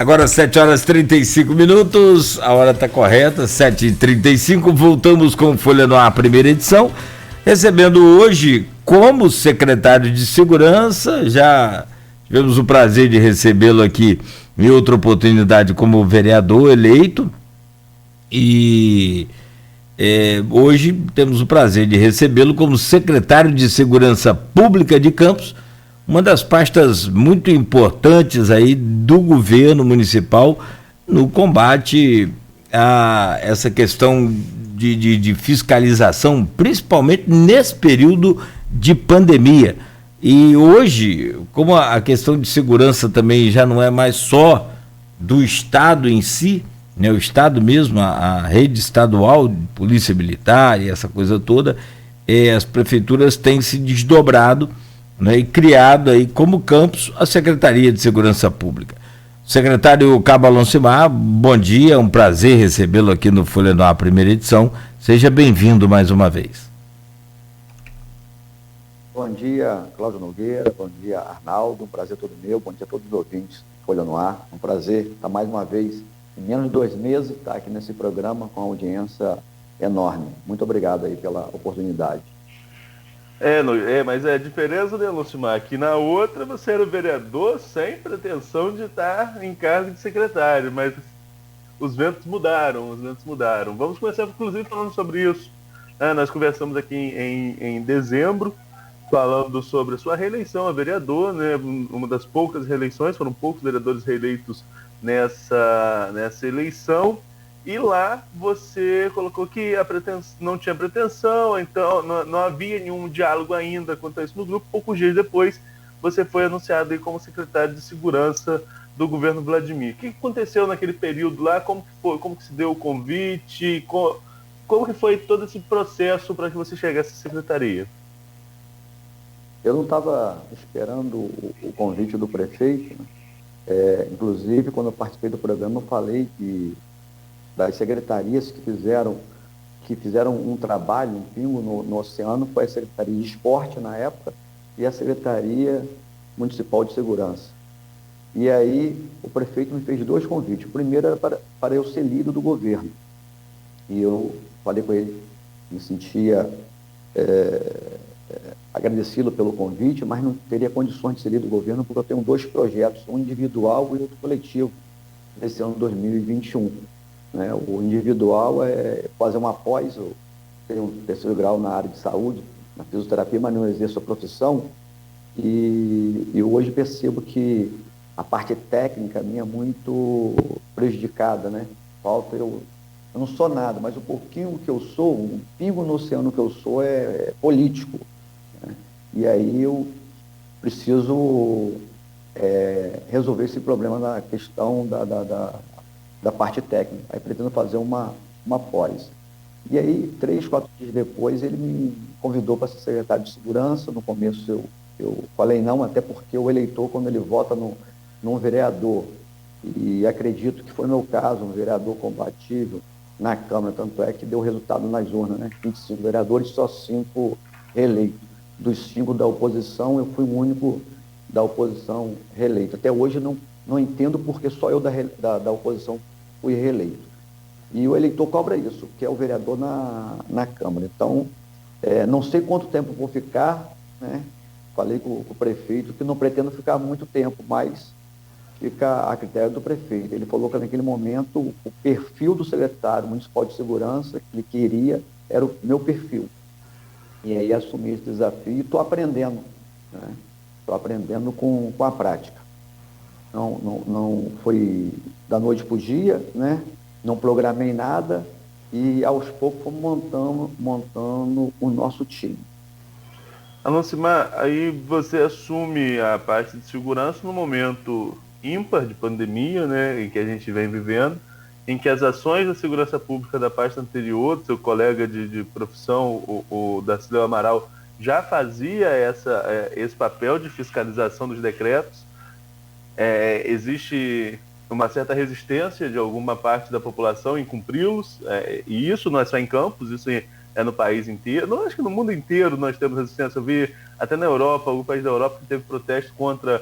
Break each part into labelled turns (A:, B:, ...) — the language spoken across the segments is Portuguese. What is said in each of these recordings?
A: Agora 7h35, a hora está correta, 7h35, voltamos com Folha no Ar, primeira edição, recebendo hoje como secretário de Segurança, já tivemos o prazer de recebê-lo aqui em outra oportunidade como vereador eleito, e hoje temos o prazer de recebê-lo como secretário de Segurança Pública de Campos, uma das pastas muito importantes aí do governo municipal no combate a essa questão de fiscalização, principalmente nesse período de pandemia. E hoje, como a questão de segurança também já não é mais só do Estado em si, né, o Estado mesmo, a rede estadual de polícia militar e essa coisa toda, as prefeituras têm se desdobrado, né, e criado aí como Campos a Secretaria de Segurança Pública. Secretário Cabo Alonsimar, bom dia, é um prazer recebê-lo aqui no Folha no Ar, primeira edição. Seja bem-vindo mais uma vez.
B: Bom dia, Cláudio Nogueira, bom dia, Arnaldo, um prazer todo meu, bom dia a todos os ouvintes do Folha no Ar, um prazer estar mais uma vez, em menos de 2 meses, estar aqui nesse programa com uma audiência enorme. Muito obrigado aí pela oportunidade.
C: Mas é a diferença, né, Lucimar, que na outra você era vereador sem pretensão de estar em cargo de secretário, mas os ventos mudaram. Vamos começar, inclusive, falando sobre isso. Nós conversamos aqui em dezembro, falando sobre a sua reeleição a vereador, né, uma das poucas reeleições, foram poucos vereadores reeleitos nessa eleição. E lá você colocou que não tinha pretensão, então não havia nenhum diálogo ainda quanto a isso no grupo. Poucos dias depois, você foi anunciado aí como secretário de Segurança do governo Vladimir. O que aconteceu naquele período lá? Como que foi? Como que se deu o convite? Como que foi todo esse processo para que você chegasse à secretaria?
B: Eu não estava esperando o convite do prefeito, né? Inclusive, quando eu participei do programa, eu falei que das secretarias que fizeram um trabalho, um pingo no oceano, foi a Secretaria de Esporte na época e a Secretaria Municipal de Segurança. E aí o prefeito me fez 2 convites. O primeiro era para eu ser líder do governo. E eu falei com ele, me sentia agradecido pelo convite, mas não teria condições de ser líder do governo porque eu tenho 2 projetos, um individual e outro coletivo, nesse ano 2021. Né? O individual é fazer uma pós, eu tenho um 3º grau na área de saúde, na fisioterapia, mas não exerço a profissão, e hoje percebo que a parte técnica minha é muito prejudicada, né? Falta eu não sou nada, mas o pouquinho que eu sou, um pingo no oceano que eu sou é político, né? E aí eu preciso resolver esse problema na questão da parte técnica. Aí pretendo fazer uma pós. E aí, 3, 4 dias depois, ele me convidou para ser secretário de Segurança. No começo eu falei não, até porque o eleitor, quando ele vota num vereador, e acredito que foi no meu caso, um vereador compatível na Câmara, tanto é que deu resultado nas urnas, né? 25 vereadores, só 5 reeleitos. Dos 5 da oposição, eu fui o único da oposição reeleito. Até hoje não entendo porque só eu da oposição fui reeleito. E o eleitor cobra isso, que é o vereador na Câmara. Então, não sei quanto tempo vou ficar, né? Falei com o prefeito que não pretendo ficar muito tempo, mas fica a critério do prefeito. Ele falou que naquele momento o perfil do secretário municipal de segurança que ele queria era o meu perfil. E aí assumi esse desafio e estou aprendendo, né? Estou aprendendo com a prática. Não foi da noite para o dia, né? Não programei nada e aos poucos fomos montando o nosso time.
C: Alonsimar, aí você assume a parte de segurança no momento ímpar de pandemia, né, em que a gente vem vivendo, em que as ações da segurança pública da parte anterior, seu colega de profissão, o Darcílio Amaral, já fazia esse papel de fiscalização dos decretos. Existe uma certa resistência de alguma parte da população em cumpri-los, e isso não é só em Campos, isso é no país inteiro. Não, acho que no mundo inteiro nós temos resistência. Eu vi até na Europa, algum país da Europa que teve protesto contra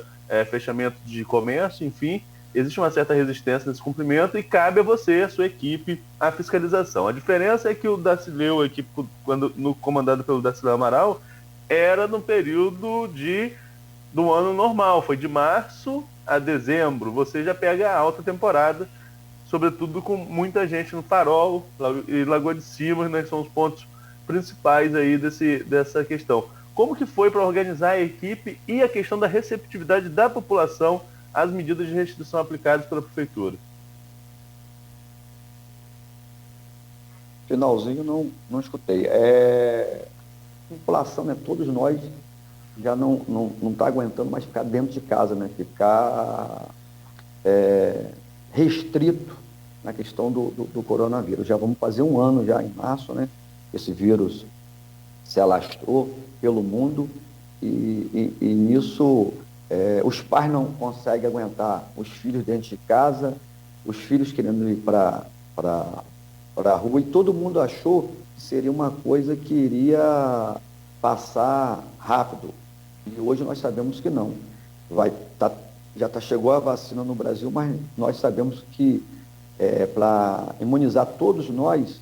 C: fechamento de comércio, enfim. existe uma certa resistência nesse cumprimento e cabe a você, a sua equipe, a fiscalização. A diferença é que o Dacileu, a equipe comandada pelo Dacileu Amaral, era no período do ano normal, foi de março a dezembro. Você já pega a alta temporada, sobretudo com muita gente no Farol e Lagoa de Cima, né, que são os pontos principais aí dessa questão. Como que foi para organizar a equipe e a questão da receptividade da população às medidas de restrição aplicadas pela prefeitura?
B: Finalzinho não escutei. A população, né, todos nós já não está aguentando mais ficar dentro de casa, né, ficar restrito na questão do coronavírus. Já vamos fazer um ano já em março, né, esse vírus se alastrou pelo mundo e nisso os pais não conseguem aguentar os filhos dentro de casa, os filhos querendo ir para a rua, e todo mundo achou que seria uma coisa que iria passar rápido. E hoje nós sabemos que não. Chegou a vacina no Brasil, mas nós sabemos que para imunizar todos nós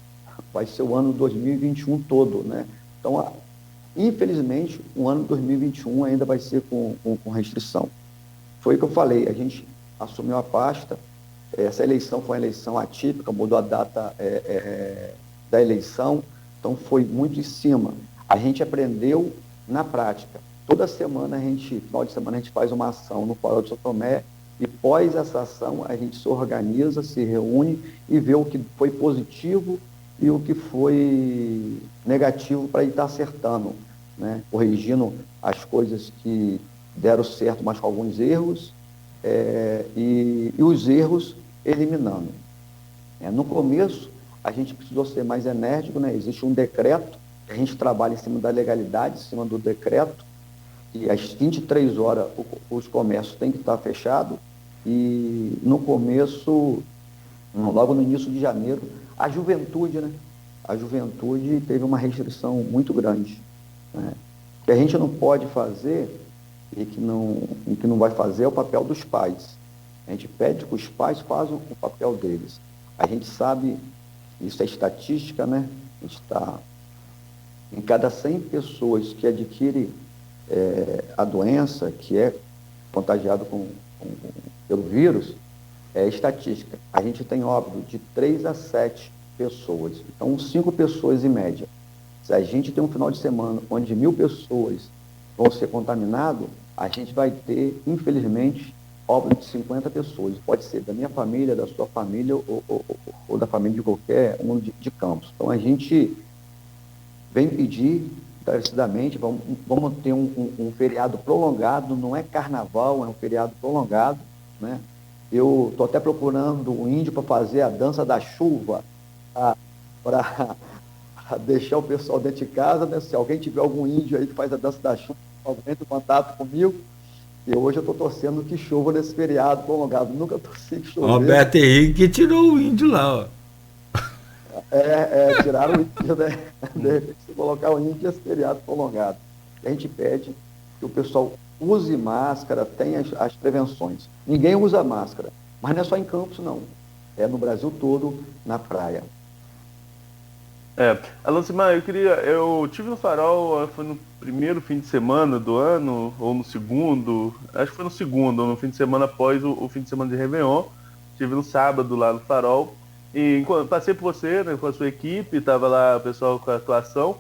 B: vai ser o ano 2021 todo, né? Então, infelizmente, o ano 2021 ainda vai ser com restrição. Foi o que eu falei, a gente assumiu a pasta, essa eleição foi uma eleição atípica, mudou a data da eleição, então foi muito em cima. A gente aprendeu na prática. Toda semana, final de semana, a gente faz uma ação no Farol de São Tomé, e pós essa ação a gente se organiza, se reúne e vê o que foi positivo e o que foi negativo para ir estar acertando, né? Corrigindo as coisas que deram certo, mas com alguns erros, e os erros eliminando. No começo, a gente precisou ser mais enérgico, né? Existe um decreto, a gente trabalha em cima da legalidade, em cima do decreto, e às 23 horas os comércios têm que estar fechados, e no começo, logo no início de janeiro, a juventude, né? A juventude teve uma restrição muito grande, né? O que a gente não pode fazer e que não vai fazer é o papel dos pais. A gente pede que os pais façam o papel deles. A gente sabe, isso é estatística, né? A gente está em cada 100 pessoas que adquirem a doença, que é contagiado pelo vírus, é estatística. A gente tem óbito de 3 a 7 pessoas. Então, 5 pessoas em média. Se a gente tem um final de semana onde 1.000 pessoas vão ser contaminadas, a gente vai ter, infelizmente, óbito de 50 pessoas. Pode ser da minha família, da sua família ou da família de qualquer um de Campos. Então, a gente vem pedir encarecidamente, vamos ter um feriado prolongado, não é carnaval, é um feriado prolongado, né? Eu estou até procurando um índio para fazer a dança da chuva, para deixar o pessoal dentro de casa, né? Se alguém tiver algum índio aí que faz a dança da chuva, entre em contato comigo. E hoje eu estou torcendo que chova nesse feriado prolongado. Nunca torci que chover.
A: Roberto Henrique tirou o índio lá, ó.
B: Tiraram o índio, né? De repente, se colocar o índio, esse feriado prolongado. A gente pede que o pessoal use máscara, tenha as prevenções. Ninguém usa máscara, mas não é só em Campos, não. É no Brasil todo, na praia.
C: Alancimar, eu tive no Farol, foi no primeiro fim de semana do ano, ou no segundo, acho que foi no segundo, ou no fim de semana após o fim de semana de Réveillon. Estive no sábado lá no Farol, e passei por você, né, com a sua equipe, estava lá o pessoal com a atuação,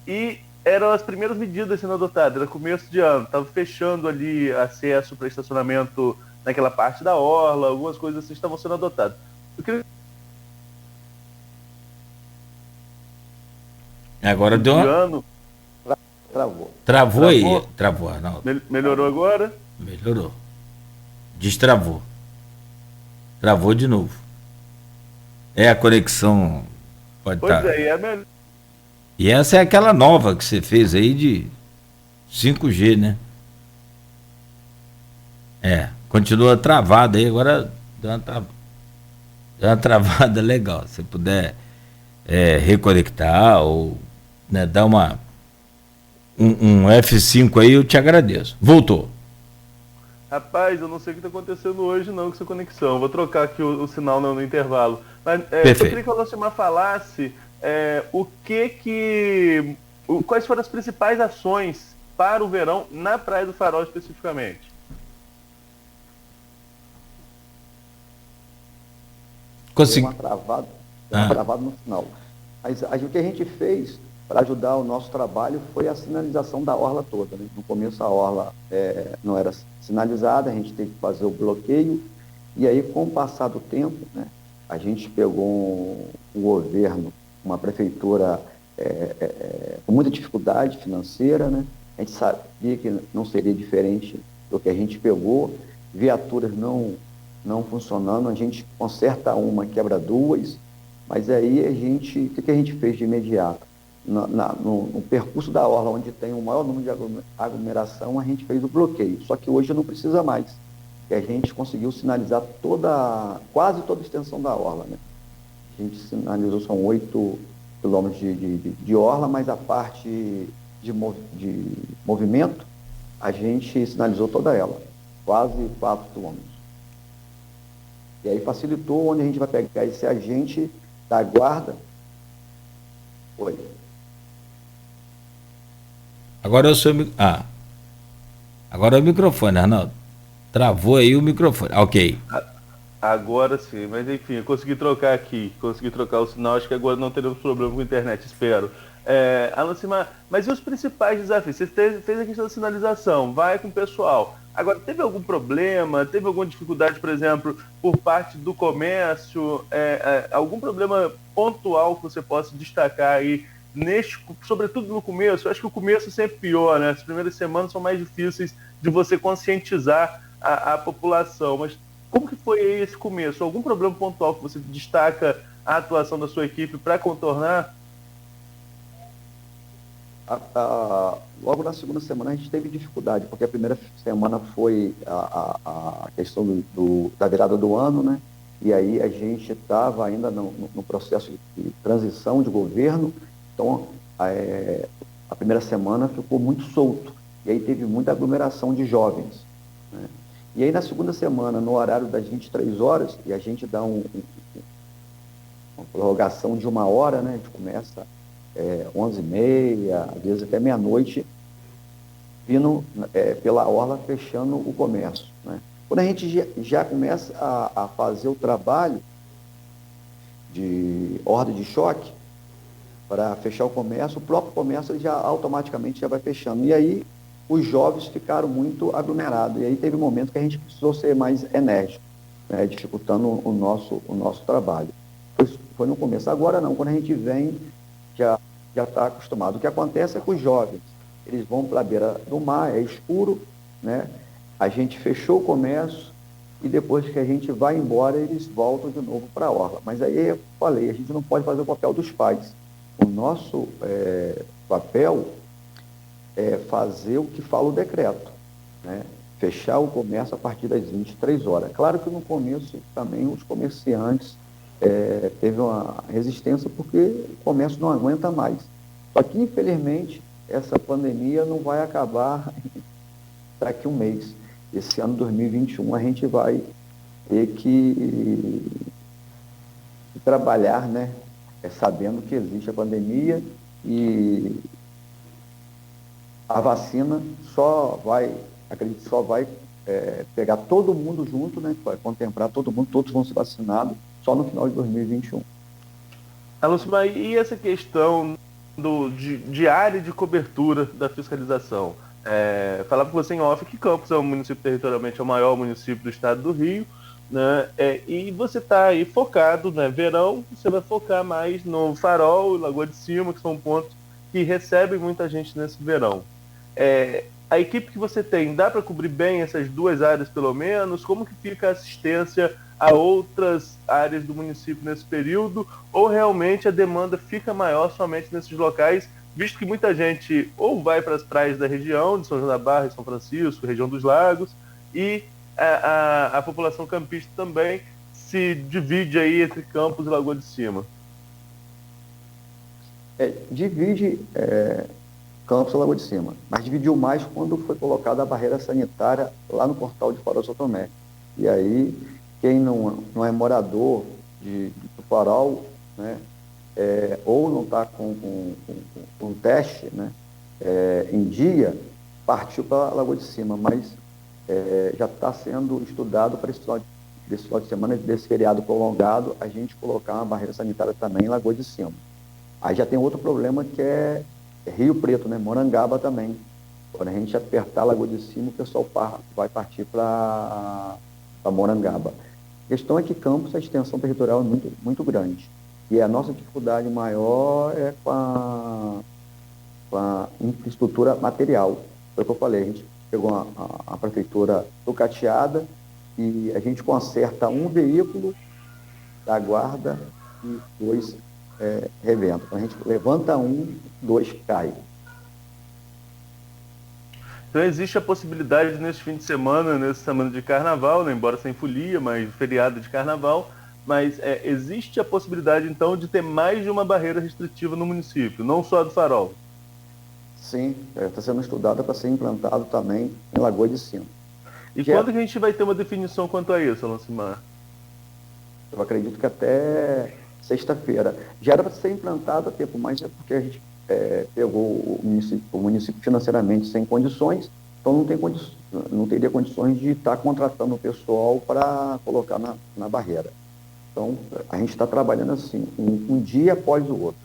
C: e eram as primeiras medidas sendo adotadas, era começo de ano, estava fechando ali acesso para estacionamento naquela parte da orla, algumas coisas assim estavam sendo adotadas. Eu queria...
A: Agora deu uma... Travou aí. Travou, Arnaldo.
C: Melhorou agora?
A: Melhorou. Destravou. Travou de novo. A conexão pode estar.
C: Pois é melhor.
A: E essa é aquela nova que você fez aí de 5G, né? Continua travada aí, agora deu uma travada legal. Se puder reconectar ou, né, dar um F5 aí, eu te agradeço. Voltou.
C: Rapaz, eu não sei o que está acontecendo hoje não com essa conexão. Vou trocar aqui o sinal no intervalo. Mas eu queria que o Alcimar falasse quais foram as principais ações para o verão na Praia do Farol especificamente.
B: Consegui. Uma travada no final. Mas o que a gente fez para ajudar o nosso trabalho foi a sinalização da orla toda, né? No começo a orla não era sinalizada, a gente teve que fazer o bloqueio, e aí com o passar do tempo, né, a gente pegou um governo, uma prefeitura com muita dificuldade financeira, né? A gente sabia que não seria diferente do que a gente pegou, viaturas não funcionando, a gente conserta uma, quebra duas, mas aí o que a gente fez de imediato? No percurso da orla, onde tem o maior número de aglomeração, a gente fez o bloqueio, só que hoje não precisa mais, que a gente conseguiu sinalizar quase toda a extensão da orla, né? A gente sinalizou, são 8 quilômetros de orla, mas a parte de movimento, a gente sinalizou toda ela, quase 4 quilômetros. E aí facilitou, onde a gente vai pegar esse agente da guarda. Oi.
A: Agora agora é o microfone, Arnaldo. Travou aí o microfone. Ok.
C: Agora sim, mas enfim, eu consegui trocar o sinal, acho que agora não teremos problema com a internet, espero. Alcimar, mas e os principais desafios? Você fez a questão da sinalização, vai com o pessoal. Agora, teve algum problema, teve alguma dificuldade, por exemplo, por parte do comércio, algum problema pontual que você possa destacar aí, sobretudo no começo? Eu acho que o começo é sempre pior, né? As primeiras semanas são mais difíceis de você conscientizar a população, mas como que foi aí esse começo? Algum problema pontual que você destaca a atuação da sua equipe para contornar?
B: Logo na segunda semana a gente teve dificuldade, porque a primeira semana foi a questão da virada do ano, né? E aí a gente estava ainda no processo de transição de governo, então a primeira semana ficou muito solto, e aí teve muita aglomeração de jovens, né? E aí na segunda semana, no horário das 23 horas, e a gente dá uma prorrogação de 1 hora, né? A gente começa 11h30, às vezes até meia-noite, vindo pela orla, fechando o comércio, né? Quando a gente já começa a fazer o trabalho de ordem de choque para fechar o comércio, o próprio comércio já automaticamente já vai fechando. E aí os jovens ficaram muito aglomerados. E aí teve um momento que a gente precisou ser mais enérgico, né, dificultando o nosso trabalho. Foi no começo. Agora não, quando a gente vem, já está acostumado. O que acontece é que os jovens, eles vão para a beira do mar, é escuro, né? A gente fechou o comércio e depois que a gente vai embora, eles voltam de novo para a orla. Mas aí eu falei, a gente não pode fazer o papel dos pais. O nosso papel é fazer o que fala o decreto, né? Fechar o comércio a partir das 23 horas. Claro que no começo também os comerciantes teve uma resistência porque o comércio não aguenta mais. Só que, infelizmente, essa pandemia não vai acabar daqui a um mês. Esse ano 2021 a gente vai ter que trabalhar, né? Sabendo que existe a pandemia e a vacina acredito, só vai pegar todo mundo junto, né? Vai contemplar todo mundo, todos vão ser vacinados só no final de 2021.
C: Alcimar, e essa questão de área de cobertura da fiscalização? Falar para você em off que Campos é um município territorialmente o maior município do estado do Rio, né? E você está aí focado, né? Verão, você vai focar mais no Farol e Lagoa de Cima, que são pontos que recebem muita gente nesse verão. A equipe que você tem, dá para cobrir bem essas duas áreas pelo menos? Como que fica a assistência a outras áreas do município nesse período? Ou realmente a demanda fica maior somente nesses locais, visto que muita gente ou vai para as praias da região, de São João da Barra, São Francisco, região dos Lagos, e a população campista também se divide aí entre Campos e Lagoa de Cima?
B: Divide Campos e Lagoa de Cima, mas dividiu mais quando foi colocada a barreira sanitária lá no portal de Farol São Tomé. E aí, quem não é morador do Farol, né, ou não está com teste, né, em dia, partiu para a Lagoa de Cima, mas já está sendo estudado para esse final de semana, desse feriado prolongado, a gente colocar uma barreira sanitária também em Lagoa de Cima. Aí já tem outro problema que é Rio Preto, né? Morangaba também. Quando a gente apertar a Lagoa de Cima, o pessoal vai partir para Morangaba. A questão é que Campos, a extensão territorial é muito, muito grande. E a nossa dificuldade maior é com a infraestrutura material. Foi o que eu falei, a gente pegou a prefeitura sucateada e a gente conserta um veículo da guarda e 2 reventam. Então a gente levanta 1, 2 cai.
C: Então existe a possibilidade nesse fim de semana, nessa semana de carnaval, né, embora sem folia, mas feriado de carnaval, mas existe a possibilidade então de ter mais de uma barreira restritiva no município, não só a do Farol.
B: Sim, está sendo estudada para ser implantado também em Lagoa de Cima.
C: E quando que a gente vai ter uma definição quanto a isso, Alancimar?
B: Eu acredito que até sexta-feira. Já era para ser implantado há tempo, mas é porque a gente pegou o município financeiramente sem condições, então não teria condições de estar contratando o pessoal para colocar na barreira. Então, a gente está trabalhando assim, um dia após o outro.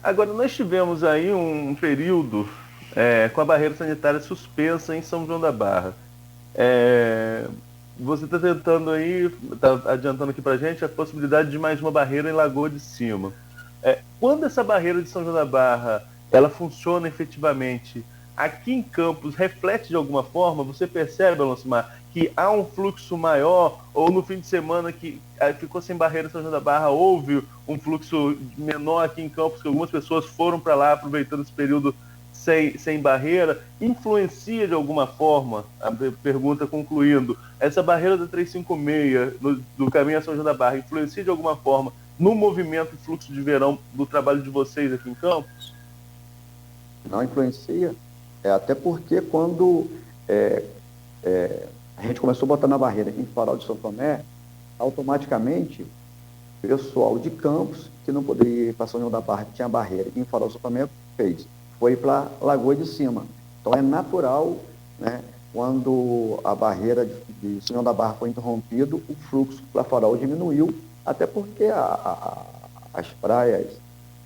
C: Agora, nós tivemos aí um período com a barreira sanitária suspensa em São João da Barra. Você está tentando aí, está adiantando aqui para a gente a possibilidade de mais uma barreira em Lagoa de Cima. Quando essa barreira de São João da Barra ela funciona efetivamente, aqui em Campos reflete de alguma forma? Você percebe, Alancimar, que há um fluxo maior, ou no fim de semana que ficou sem barreira em São João da Barra, houve um fluxo menor aqui em Campos, que algumas pessoas foram para lá aproveitando esse período sem barreira, influencia de alguma forma, a pergunta concluindo, essa barreira da 356 do caminho a São João da Barra, influencia de alguma forma no movimento e fluxo de verão do trabalho de vocês aqui em Campos?
B: Não influencia, até porque quando a gente começou a botar na barreira em Farol de São Tomé, automaticamente o pessoal de Campos, que não poderia ir para São João da Barra, que tinha barreira, em Farol de São Tomé, foi para Lagoa de Cima. Então é natural, né, quando a barreira de São João da Barra foi interrompido, o fluxo para Farol diminuiu, até porque as praias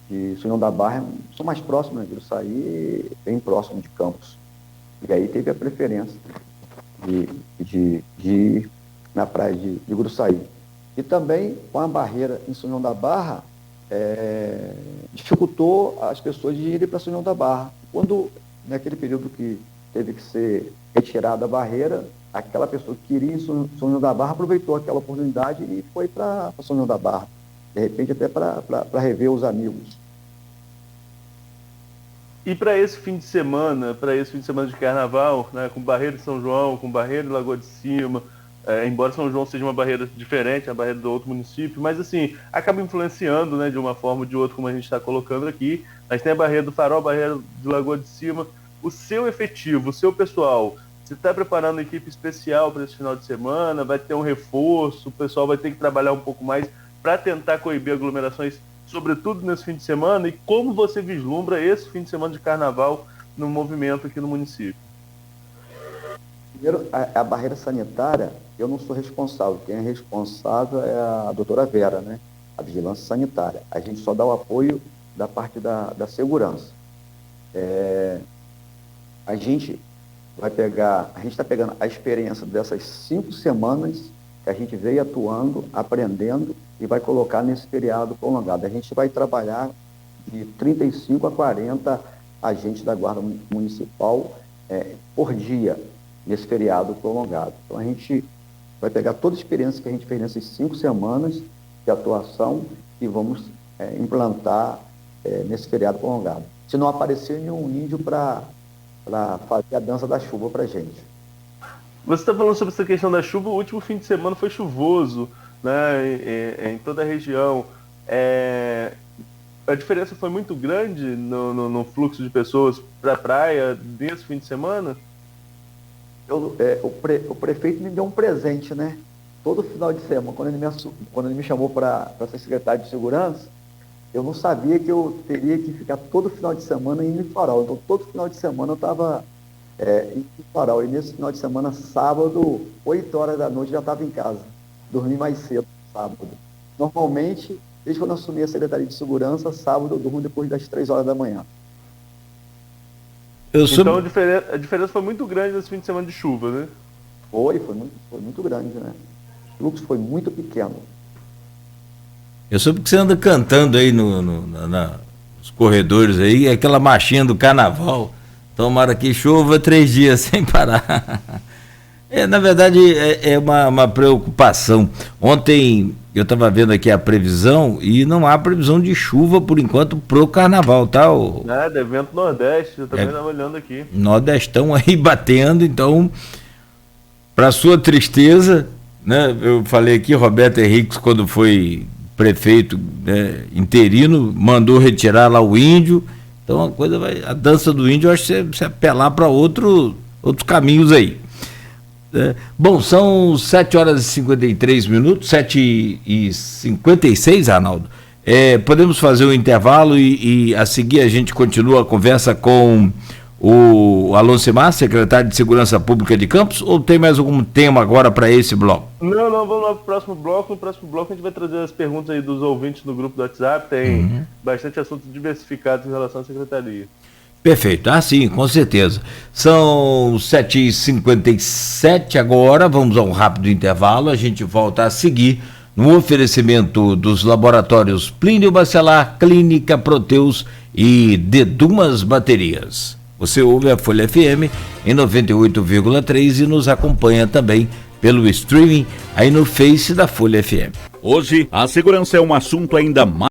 B: de São João da Barra são mais próximas de Gruçaí, bem próximo de Campos. E aí teve a preferência de ir na praia de Gruçaí. E também, com a barreira em São João da Barra, dificultou as pessoas de irem para São João da Barra. Quando, naquele período que teve que ser retirada a barreira, aquela pessoa que queria ir em São João da Barra aproveitou aquela oportunidade e foi para São João da Barra. De repente, até para rever os amigos.
C: E para esse fim de semana de carnaval, né, com barreira de São João, com barreira de Lagoa de Cima, embora São João seja uma barreira diferente, a barreira do outro município, mas assim, acaba influenciando, né, de uma forma ou de outra, como a gente está colocando aqui. Mas tem a barreira do Farol, a barreira de Lagoa de Cima. O seu efetivo, o seu pessoal, você está preparando uma equipe especial para esse final de semana? Vai ter um reforço? O pessoal vai ter que trabalhar um pouco mais para tentar coibir aglomerações, sobretudo nesse fim de semana? E como você vislumbra esse fim de semana de carnaval no movimento aqui no município?
B: Primeiro, a barreira sanitária, eu não sou responsável. Quem é responsável é a doutora Vera, né? A vigilância sanitária. A gente só dá o apoio da parte da segurança. A gente está pegando a experiência dessas 5 semanas que a gente veio atuando, aprendendo e vai colocar nesse feriado prolongado. A gente vai trabalhar de 35 a 40 agentes da Guarda Municipal por dia, nesse feriado prolongado. Então, a gente vai pegar toda a experiência que a gente fez nessas 5 semanas de atuação e vamos implantar nesse feriado prolongado. Se não aparecer nenhum índio para fazer a dança da chuva para a gente.
C: Você está falando sobre essa questão da chuva, o último fim de semana foi chuvoso, né, em toda a região. a diferença foi muito grande no fluxo de pessoas para a praia nesse fim de semana?
B: O prefeito me deu um presente, né? Todo final de semana, quando ele me chamou para ser secretário de segurança, eu não sabia que eu teria que ficar todo final de semana em Litoral. Então, todo final de semana eu estava em Litoral. E nesse final de semana, sábado, 8 horas da noite, já estava em casa. Dormi mais cedo sábado. Normalmente, desde quando eu assumi a Secretaria de Segurança, sábado eu durmo depois das 3 horas da manhã.
C: Então a diferença foi muito grande nesse fim de semana de chuva, né?
B: Foi muito grande, né? O fluxo foi muito pequeno.
A: Eu soube que você anda cantando aí nos corredores aí, aquela marchinha do carnaval. Tomara que chova 3 dias sem parar. Na verdade, é uma preocupação. Ontem eu estava vendo aqui a previsão e não há previsão de chuva por enquanto pro carnaval, tá?
C: Nada, evento Nordeste, eu também estava olhando aqui.
A: Nordestão aí batendo, então, para sua tristeza, né? Eu falei aqui, Roberto Henriques, quando foi prefeito, né, interino, mandou retirar lá o índio. Então a dança do índio, eu acho que você apelar para outros caminhos aí. Bom, são 7h53, 7h56, Arnaldo. Podemos fazer um intervalo e a seguir a gente continua a conversa com o Alocimar, secretário de Segurança Pública de Campos, ou tem mais algum tema agora para esse bloco?
C: Não, vamos lá para o próximo bloco. No próximo bloco a gente vai trazer as perguntas aí dos ouvintes no grupo do WhatsApp. Tem bastante assuntos diversificados em relação à secretaria.
A: Perfeito, sim, com certeza. São 7h57 agora, vamos a um rápido intervalo, a gente volta a seguir no oferecimento dos laboratórios Plínio Bacelar, Clínica Proteus e Dedumas Baterias. Você ouve a Folha FM em 98,3 e nos acompanha também pelo streaming aí no Face da Folha FM.
D: Hoje, a segurança é um assunto ainda mais